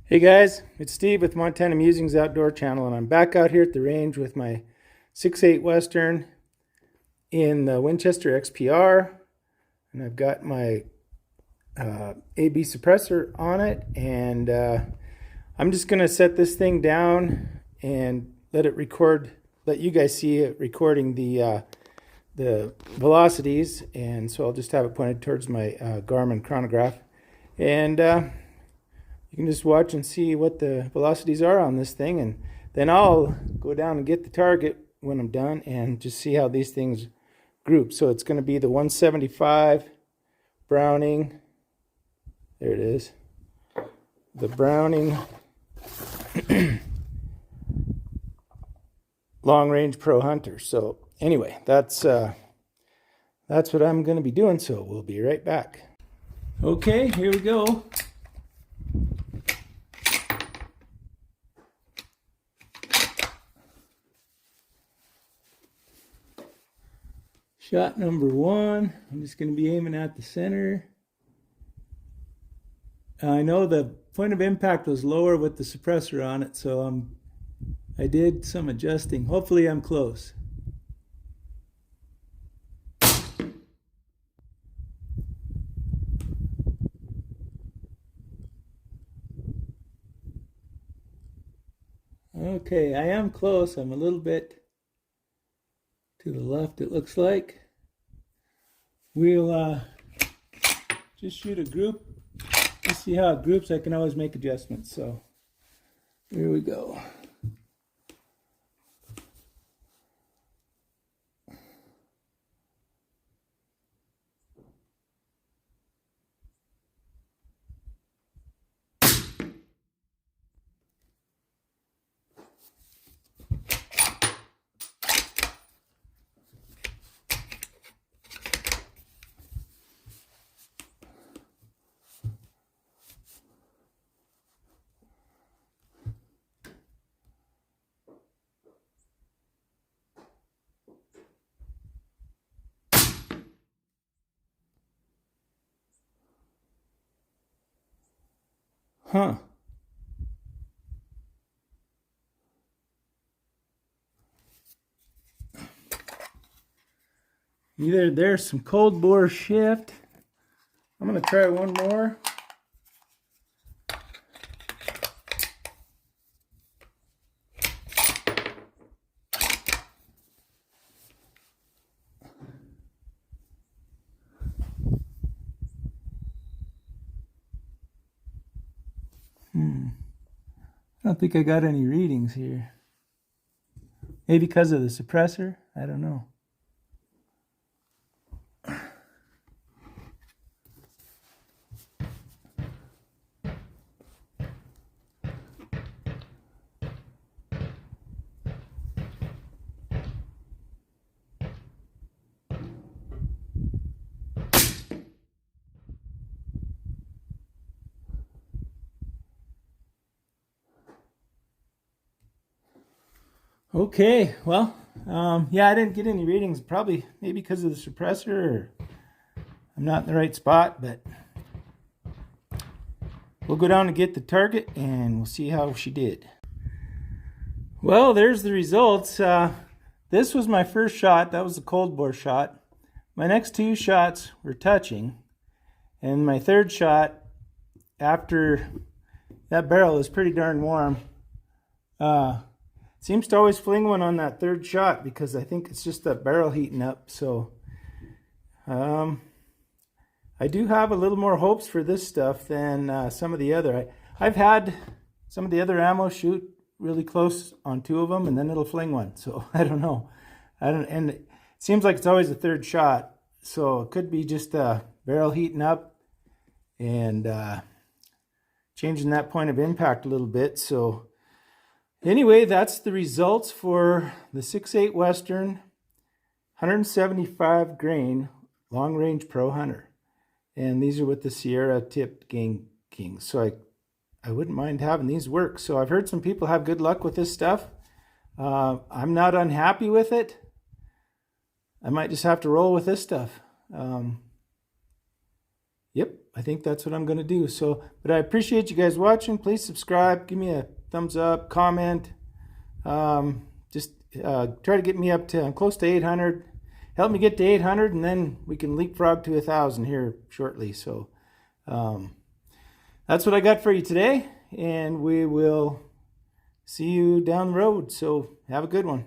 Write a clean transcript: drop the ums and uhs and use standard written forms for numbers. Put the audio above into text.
Hey guys, it's Steve with Montana Musings Outdoor Channel, and I'm back out here at the range with my 6.8 Western in the Winchester XPR, and I've got my AB suppressor on it, and I'm just going to set this thing down and let it record, let you guys see it recording the velocities, and so I'll just have it pointed towards my Garmin chronograph, and you can just watch and see what the velocities are on this thing, and then I'll go down and get the target when I'm done and just see how these things group. So it's going to be the 175 Browning. There it is. The Browning Long Range Pro Hunter. So anyway, that's what I'm going to be doing. So we'll be right back. Okay, here we go. Shot number one, I'm just going to be aiming at the center. I know the point of impact was lower with the suppressor on it, so I did some adjusting. Hopefully I'm close. Okay, I am close. I'm a little bit to the left, it looks like. We'll just shoot a group. You see how it groups. I can always make adjustments. So here we go. Huh. Either there's some cold bore shift. I'm going to try one more. I don't think I got any readings here. Maybe because of the suppressor? I don't know. Okay, well, yeah, I didn't get any readings. Probably maybe because of the suppressor, or I'm not in the right spot, but we'll go down and get the target and we'll see how she did. Well, there's the results. This was my first shot. That was the cold bore shot. My next two shots were touching, and my third shot, after that barrel is pretty darn warm, seems to always fling one on that third shot because I think it's just that barrel heating up. So I do have a little more hopes for this stuff than some of the other. I've had some of the other ammo shoot really close on two of them, and then it'll fling one. So I don't know. And it seems like it's always a third shot. So it could be just a barrel heating up and changing that point of impact a little bit. So anyway, that's the results for the 6.8 Western 175 grain Long Range Pro Hunter. And these are with the Sierra tipped Game Kings. So I wouldn't mind having these work. So I've heard some people have good luck with this stuff. I'm not unhappy with it. I might just have to roll with this stuff. Yep, I think that's what I'm going to do. So, but I appreciate you guys watching. Please subscribe, give me a thumbs up, comment. Just try to get me up to, I'm close to 800. Help me get to 800, and then we can leapfrog to 1,000 here shortly. So that's what I got for you today, and we will see you down the road. So have a good one.